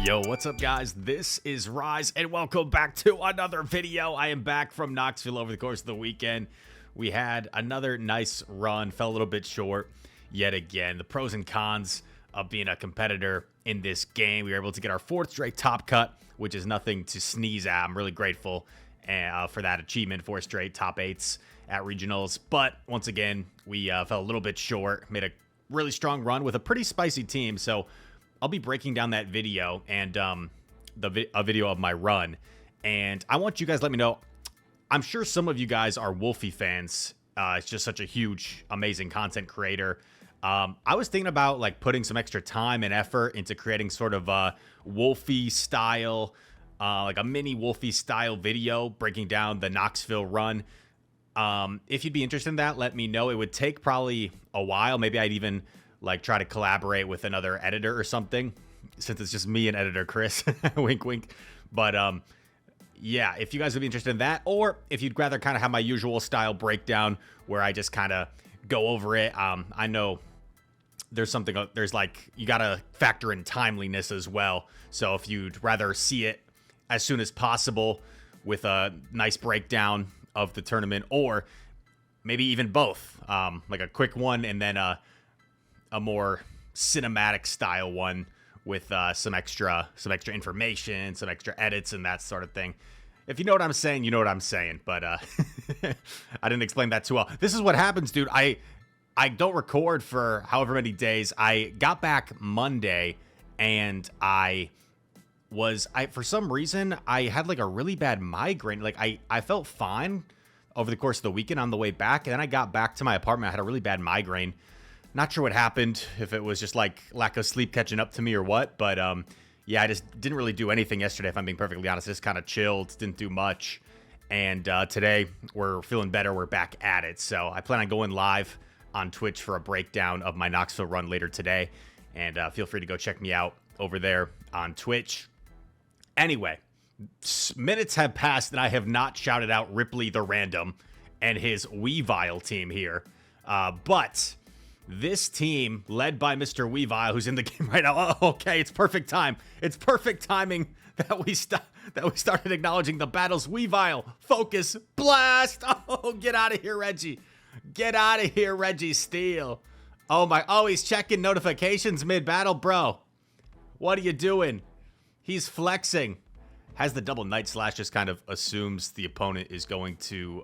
Yo, what's up guys? This is Rise and welcome back to another video. I am back from Knoxville over the course of the weekend. We had another nice run, fell a little bit short yet again. The pros and cons of being a competitor in this game. We were able to get our fourth straight top cut, which is nothing to sneeze at. I'm really grateful for that achievement, 4 straight top 8s at regionals. But once again, we fell a little bit short, made a really strong run with a pretty spicy team. So I'll be breaking down that video and a video of my run. And I want you guys to let me know. I'm sure some of you guys are Wolfie fans. It's just such a huge, amazing content creator. I was thinking about like putting some extra time and effort into creating sort of a Wolfie style, like a mini Wolfie style video breaking down the Knoxville run. If you'd be interested in that, let me know. It would take probably a while. Maybe I'd even like try to collaborate with another editor or something, since it's just me and editor Chris. Wink, wink. But yeah, if you guys would be interested in that, or if you'd rather kind of have my usual style breakdown where I just kind of go over it. I know there's like, you got to factor in timeliness as well. So if you'd rather see it as soon as possible with a nice breakdown of the tournament, or maybe even both, like a quick one and then a more cinematic style one with some extra information, some extra edits and that sort of thing. If you know what I'm saying, you know what I'm saying. But I didn't explain that too well. This is what happens, dude. I don't record for however many days. I got back Monday and for some reason I had like a really bad migraine. Like I felt fine over the course of the weekend on the way back, and then I got back to my apartment. I had a really bad migraine. Not sure what happened, if it was just like lack of sleep catching up to me or what, but yeah, I just didn't really do anything yesterday, if I'm being perfectly honest. I just kind of chilled, didn't do much, and today we're feeling better. We're back at it, so I plan on going live on Twitch for a breakdown of my Knoxville run later today, and feel free to go check me out over there on Twitch. Anyway, minutes have passed and I have not shouted out Ripley the Random and his Weavile team here, but this team, led by Mr. Weavile, who's in the game right now. Oh, okay, it's perfect time. It's perfect timing that we started acknowledging the battles. Weavile, focus, blast. Oh, get out of here, Reggie. Get out of here, Registeel. Oh my, oh, he's checking notifications mid-battle, bro. What are you doing? He's flexing. Has the double Night Slash, just kind of assumes the opponent is going to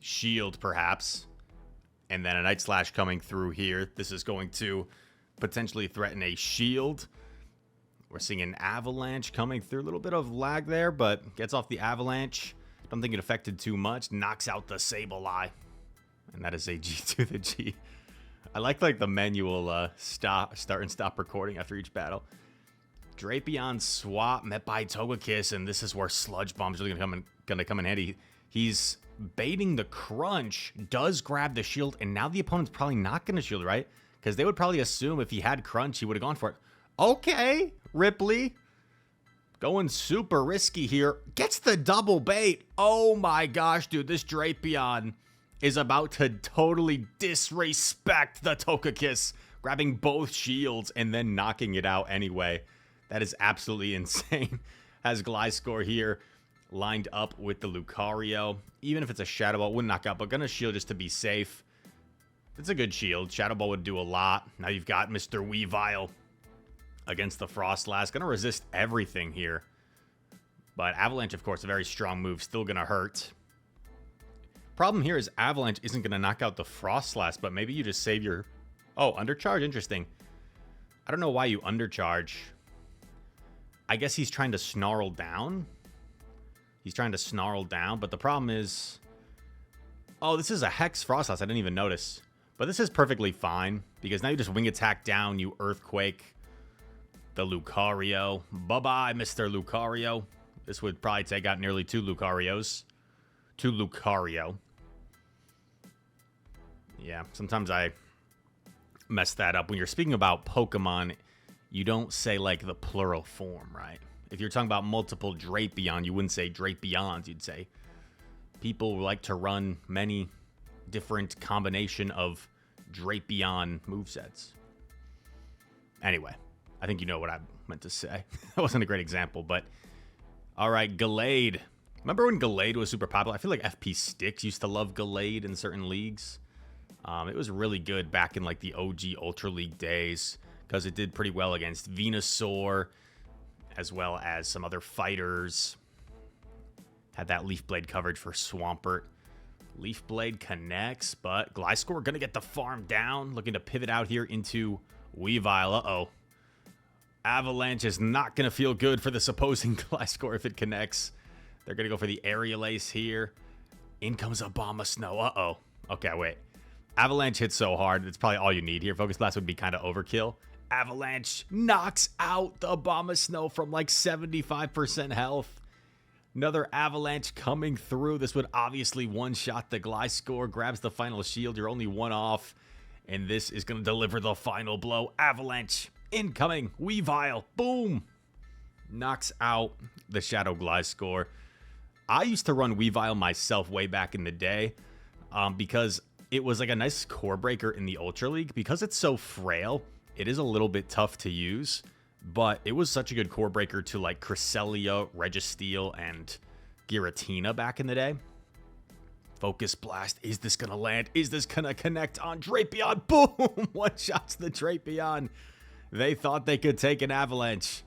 shield, perhaps. And then a Night Slash coming through here. This is going to potentially threaten a shield. We're seeing an Avalanche coming through. A little bit of lag there, but gets off the Avalanche. Don't think it affected too much. Knocks out the Sableye. And that is a G to the G. I like the manual start and stop recording after each battle. Drapion swap met by Togekiss, and this is where Sludge Bomb's really gonna come in handy. He's baiting the crunch, does grab the shield, and now the opponent's probably not going to shield, right? Because they would probably assume if he had crunch, he would have gone for it. Okay, Ripley. Going super risky here. Gets the double bait. Oh my gosh, dude. This Drapion is about to totally disrespect the Togekiss, grabbing both shields and then knocking it out anyway. That is absolutely insane. Has Gliscor here lined up with the Lucario. Even if it's a Shadow Ball, wouldn't knock out, but gonna shield just to be safe. It's a good shield. Shadow Ball would do a lot. Now you've got Mr. Weavile against the Frostlass. Gonna resist everything here. But Avalanche, of course, a very strong move. Still gonna hurt. Problem here is Avalanche isn't gonna knock out the Frostlass, but maybe you just save your... Oh, undercharge? Interesting. I don't know why you undercharge. I guess he's trying to snarl down. He's trying to snarl down, but the problem is... Oh, this is a Hex Frostlass. I didn't even notice. But this is perfectly fine, because now you just wing attack down, you Earthquake the Lucario. Bye-bye, Mr. Lucario. This would probably take out nearly 2 Lucarios. 2 Lucario. Yeah, sometimes I mess that up. When you're speaking about Pokemon, you don't say, like, the plural form, right? If you're talking about multiple Drapion, you wouldn't say Drapions. You'd say people like to run many different combination of Drapion movesets. Anyway, I think you know what I meant to say. That wasn't a great example, but... All right, Gallade. Remember when Gallade was super popular? I feel like FP Sticks used to love Gallade in certain leagues. It was really good back in like the OG Ultra League days because it did pretty well against Venusaur as well as some other fighters. Had that Leaf Blade coverage for Swampert. Leaf Blade connects, but Gliscor going to get the farm down. Looking to pivot out here into Weavile. Uh-oh. Avalanche is not going to feel good for this opposing Gliscor if it connects. They're going to go for the Aerial Ace here. In comes Abomasnow. Uh-oh. Okay, wait. Avalanche hits so hard, it's probably all you need here. Focus Blast would be kind of overkill. Avalanche knocks out the Abomasnow from like 75% health. Another Avalanche coming through. This would obviously one-shot the Gliscor. Grabs the final shield. You're only one off. And this is going to deliver the final blow. Avalanche incoming. Weavile. Boom. Knocks out the Shadow Gliscor. I used to run Weavile myself way back in the day because it was like a nice core breaker in the Ultra League. Because it's so frail, it is a little bit tough to use. But it was such a good core breaker to like Cresselia, Registeel, and Giratina back in the day. Focus Blast. Is this going to land? Is this going to connect on Drapion? Boom! One shots the Drapion. They thought they could take an Avalanche.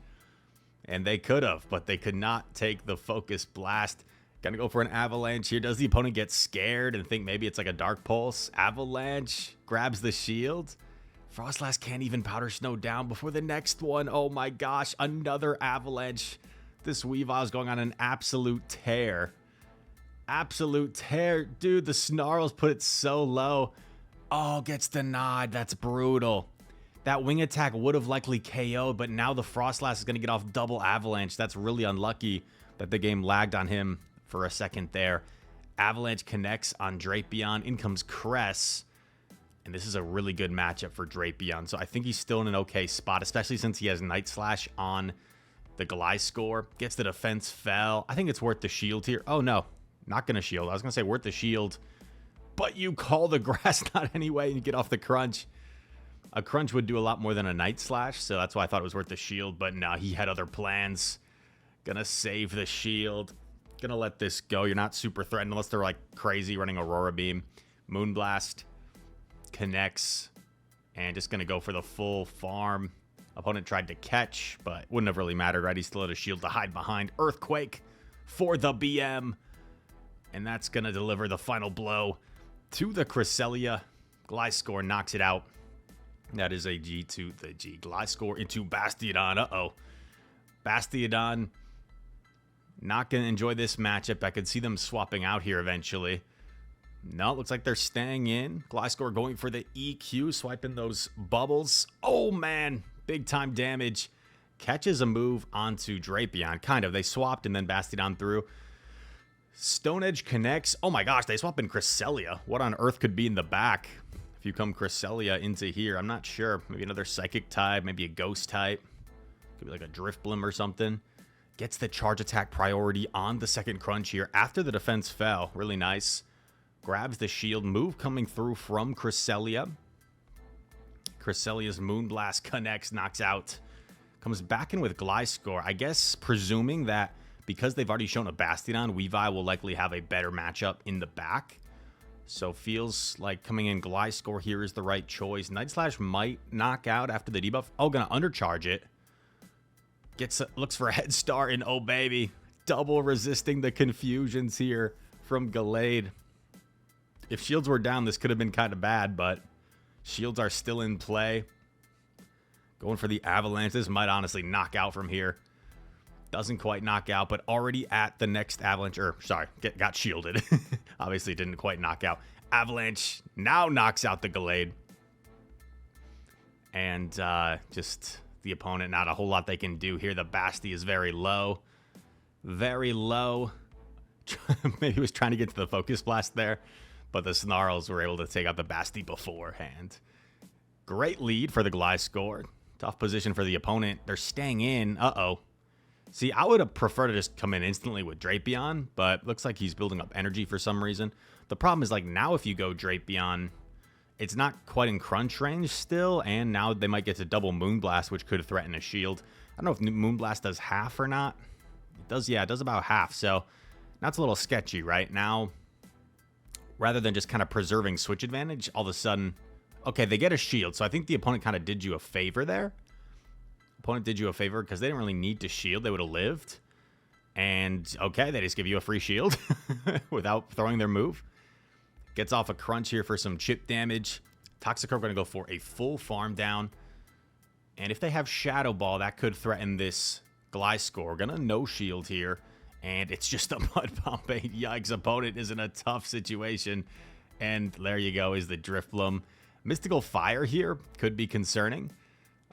And they could have, but they could not take the Focus Blast. Gonna go for an Avalanche here. Does the opponent get scared and think maybe it's like a Dark Pulse? Avalanche grabs the shield. Frostlass can't even Powder Snow down before the next one. Oh my gosh, another Avalanche. This Weavile is going on an absolute tear. Absolute tear. Dude, the Snarls put it so low. Oh, gets denied. That's brutal. That wing attack would have likely KO'd, but now the Frostlass is going to get off double Avalanche. That's really unlucky that the game lagged on him for a second there. Avalanche connects on Drapion. In comes Cress. And this is a really good matchup for Drapion. So I think he's still in an okay spot, especially since he has Night Slash on the Gliscor. Gets the defense fell. I think it's worth the shield here. Oh, no. Not going to shield. I was going to say worth the shield. But you call the Grass Knot anyway and you get off the Crunch. A Crunch would do a lot more than a Night Slash, so that's why I thought it was worth the shield. But no, he had other plans. Gonna save the shield. Gonna let this go. You're not super threatened unless they're like crazy running Aurora Beam. Moonblast connects. And just gonna go for the full farm. Opponent tried to catch, but wouldn't have really mattered, right? He still had a shield to hide behind. Earthquake for the BM. And that's gonna deliver the final blow to the Cresselia. Gliscor knocks it out. That is a G to the G. Gliscor into Bastiodon. Uh-oh. Bastiodon not going to enjoy this matchup. I could see them swapping out here eventually. No, looks like they're staying in. Gliscor going for the EQ, swiping those bubbles. Oh, man. Big time damage. Catches a move onto Drapion. Kind of. They swapped and then Bastiodon through. Stone Edge connects. Oh, my gosh. They swap in Cresselia. What on earth could be in the back? If you come Cresselia into here, I'm not sure. Maybe another Psychic type, maybe a Ghost type. Could be like a Driftblim or something. Gets the charge attack priority on the second Crunch here after the defense fell. Really nice. Grabs the shield. Move coming through from Cresselia. Cresselia's Moonblast connects, knocks out. Comes back in with Gliscor. I guess presuming that because they've already shown a Bastiodon, Weavile will likely have a better matchup in the back. So feels like coming in Gliscor here is the right choice. Night Slash might knock out after the debuff. Oh, gonna undercharge it. Looks for a head start and oh baby. Double resisting the confusions here from Gallade. If shields were down, this could have been kind of bad, but shields are still in play. Going for the Avalanche. This might honestly knock out from here. Doesn't quite knock out, but already at the next Avalanche. Or, sorry, got shielded. Obviously didn't quite knock out. Avalanche now knocks out the Gallade. And just the opponent, not a whole lot they can do here. The Basti is very low. Very low. Maybe he was trying to get to the Focus Blast there. But the Snarls were able to take out the Basti beforehand. Great lead for the Gliscor. Tough position for the opponent. They're staying in. Uh-oh. See, I would have preferred to just come in instantly with Drapion, but looks like he's building up energy for some reason. The problem is, like, now if you go Drapion, It's not quite in crunch range still, and now they might get to double Moonblast, which could threaten a shield. I don't know if Moonblast does half or not. It does, yeah, it does about half, so that's a little sketchy, right? Now, rather than just kind of preserving switch advantage, all of a sudden, okay, they get a shield, so I think the opponent kind of did you a favor there. Opponent did you a favor because they didn't really need to shield. They would have lived. And, okay, they just give you a free shield without throwing their move. Gets off a crunch here for some chip damage. Toxicroak going to go for a full farm down. And if they have Shadow Ball, that could threaten this Gliscor. Going to no shield here. And it's just a Mud Bomb bait. Yikes, opponent is in a tough situation. And there you go, is the Drifloom. Mystical Fire here could be concerning.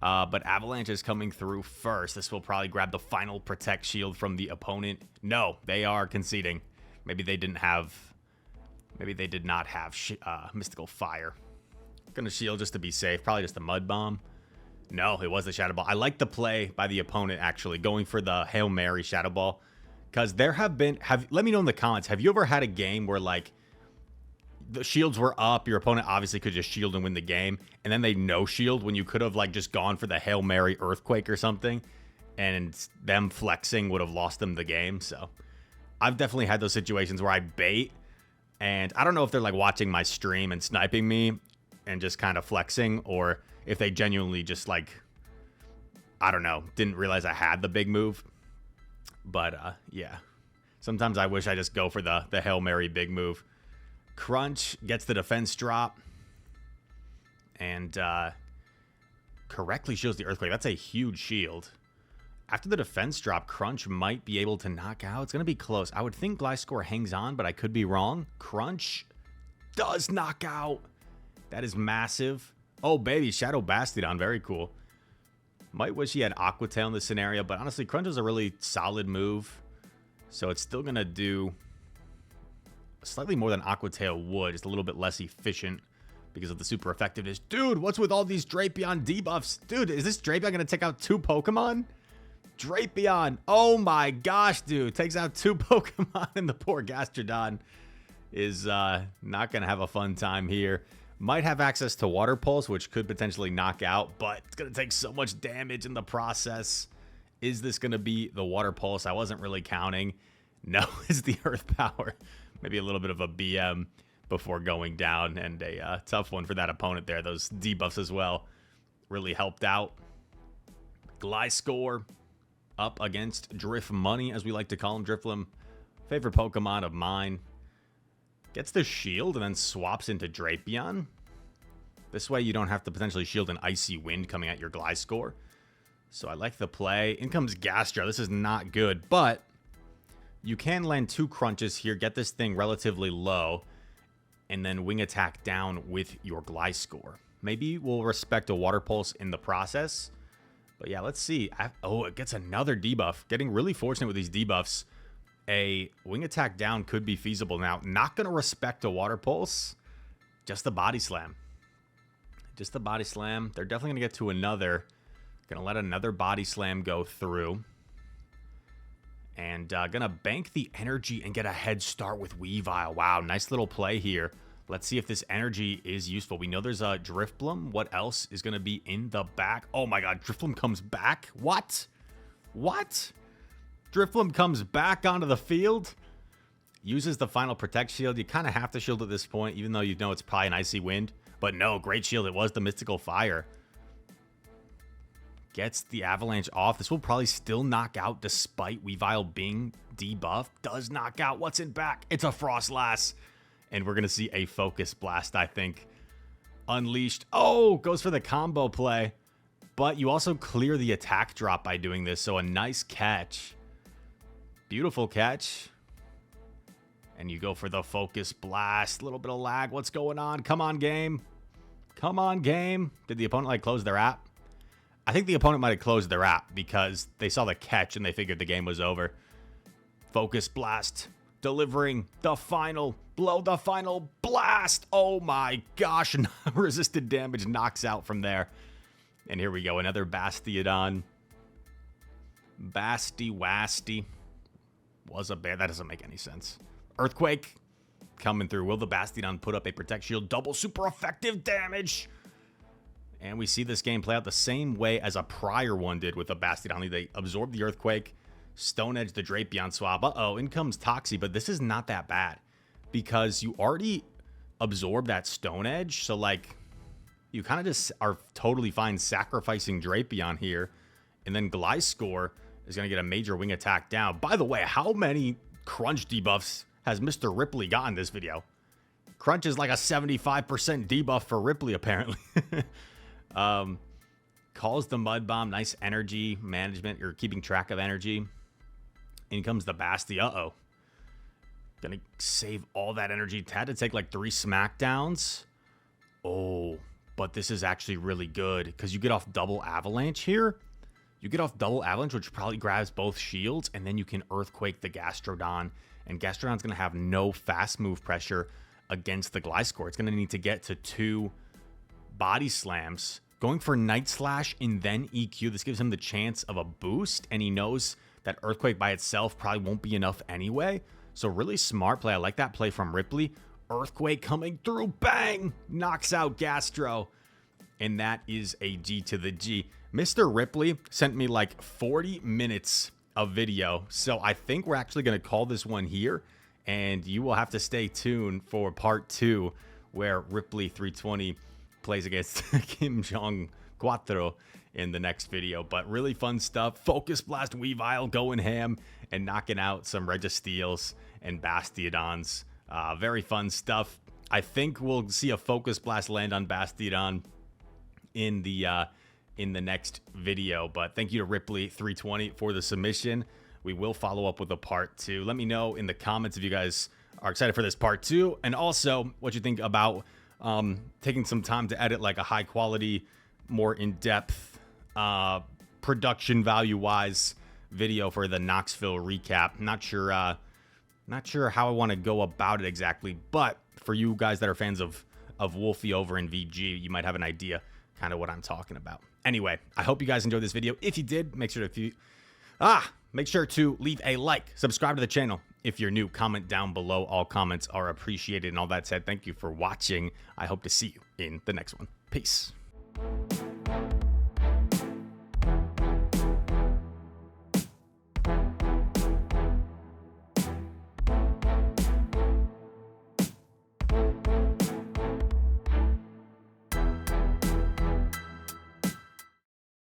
But Avalanche is coming through first. This will probably grab the final Protect Shield from the opponent. No, they are conceding. Maybe they didn't have... Maybe they did not have Mystical Fire. Gonna shield just to be safe. Probably just a Mud Bomb. No, it was the Shadow Ball. I like the play by the opponent, actually, going for the Hail Mary Shadow Ball. Because there have been... let me know in the comments, have you ever had a game where, like, the shields were up, your opponent obviously could just shield and win the game, and then they no-shield when you could have, like, just gone for the Hail Mary Earthquake or something, and them flexing would have lost them the game, so... I've definitely had those situations where I bait, and I don't know if they're, like, watching my stream and sniping me and just kind of flexing, or if they genuinely just, like, I don't know, didn't realize I had the big move. But, yeah. Sometimes I wish I just go for the Hail Mary big move. Crunch gets the defense drop. And, correctly shields the Earthquake. That's a huge shield. After the defense drop, Crunch might be able to knock out. It's going to be close. I would think Gliscor hangs on, but I could be wrong. Crunch does knock out. That is massive. Oh, baby. Shadow Bastiodon. Very cool. Might wish he had Aqua Tail in this scenario, but honestly, Crunch is a really solid move. So it's still going to do slightly more than Aqua Tail would. Just a little bit less efficient because of the super effectiveness. Dude, what's with all these Drapion debuffs? Dude, is this Drapion going to take out 2 Pokemon? Drapion. Oh my gosh, dude. Takes out 2 Pokemon, and the poor Gastrodon is not going to have a fun time here. Might have access to Water Pulse, which could potentially knock out, but it's going to take so much damage in the process. Is this going to be the Water Pulse? I wasn't really counting. No, it's the Earth Power. Maybe a little bit of a BM before going down, and a tough one for that opponent there. Those debuffs as well really helped out. Gliscor up against Drift Money, as we like to call him. Drifloom, favorite Pokemon of mine. Gets the shield and then swaps into Drapion. This way you don't have to potentially shield an Icy Wind coming at your Gliscor. So I like the play. In comes Gastro. This is not good, but you can land 2 crunches here, get this thing relatively low, and then wing attack down with your Gliscor. Maybe we'll respect a Water Pulse in the process. But yeah, let's see. Oh, it gets another debuff. Getting really fortunate with these debuffs. A wing attack down could be feasible now. Not going to respect a Water Pulse. Just the Body Slam. Just the Body Slam. They're definitely going to get to another. Going to let another Body Slam go through. And going to bank the energy and get a head start with Weavile. Wow, nice little play here. Let's see if this energy is useful. We know there's a Drifloom. What else is going to be in the back? Oh my god, Drifloom comes back? What? What? Drifloom comes back onto the field. Uses the final Protect Shield. You kind of have to shield at this point, even though you know it's probably an Icy Wind. But no, great shield. It was the Mystical Fire. Gets the Avalanche off. This will probably still knock out despite Weavile being debuffed. Does knock out. What's in back? It's a Frostlass. And we're going to see a Focus Blast, I think. Unleashed. Oh, goes for the combo play. But you also clear the attack drop by doing this. So a nice catch. Beautiful catch. And you go for the Focus Blast. A little bit of lag. What's going on? Come on, game. Come on, game. Did the opponent, like, close their app? I think the opponent might have closed their app because they saw the catch and they figured the game was over. Focus Blast. Delivering the final blow, the final blast. Oh my gosh. Resisted damage knocks out from there. And here we go. Another Bastiodon. Basti Wasty. Was a bear. That doesn't make any sense. Earthquake. coming through. Will the Bastiodon put up a Protect Shield? Double super effective damage. And we see this game play out the same way as a prior one did with the Bastiodon. They absorb the Earthquake, Stone Edge the Drapion swap. Uh-oh, in comes Toxie, but this is not that bad because you already absorb that Stone Edge. So, like, you kind of just are totally fine sacrificing Drapion here. And then Gliscor is going to get a major wing attack down. By the way, how many Crunch debuffs has Mr. Ripley gotten this video? Crunch is like a 75% debuff for Ripley, apparently. Calls the Mud Bomb. Nice energy management. You're keeping track of energy. In comes the Basti. Uh-oh. Gonna save all that energy. Had to take like 3 smackdowns. Oh, but this is actually really good because you get off double Avalanche here. You get off double Avalanche, which probably grabs both shields, and then you can Earthquake the Gastrodon. And Gastrodon's going to have no fast move pressure against the Gliscor. It's going to need to get to 2 body slams. Going for Night Slash and then EQ. This gives him the chance of a boost, and he knows that Earthquake by itself probably won't be enough anyway. So really smart play. I like that play from Ripley. Earthquake coming through. Bang! Knocks out Gastro. And that is a G to the G. Mr. Ripley sent me like 40 minutes of video. So I think we're actually going to call this one here. And you will have to stay tuned for part 2 where Ripley 320 plays against Kim Jong Quattro in the next video. But really fun stuff. Focus Blast Weavile going ham and knocking out some Registeels and Bastiodons. Very fun stuff. I think we'll see a Focus Blast land on Bastiodon in the next video. But thank you to Ripley 320 for the submission. We will follow up with a part 2. Let me know in the comments if you guys are excited for this part 2, and also what you think about taking some time to edit like a high quality, more in-depth, production value wise video for the Knoxville recap. Not sure how I want to go about it exactly, but for you guys that are fans of Wolfie over in VG, you might have an idea kind of what I'm talking about. Anyway, I hope you guys enjoyed this video. If you did, make sure to leave a like, subscribe to the channel. If you're new, comment down below. All comments are appreciated. And all that said, thank you for watching. I hope to see you in the next one. Peace.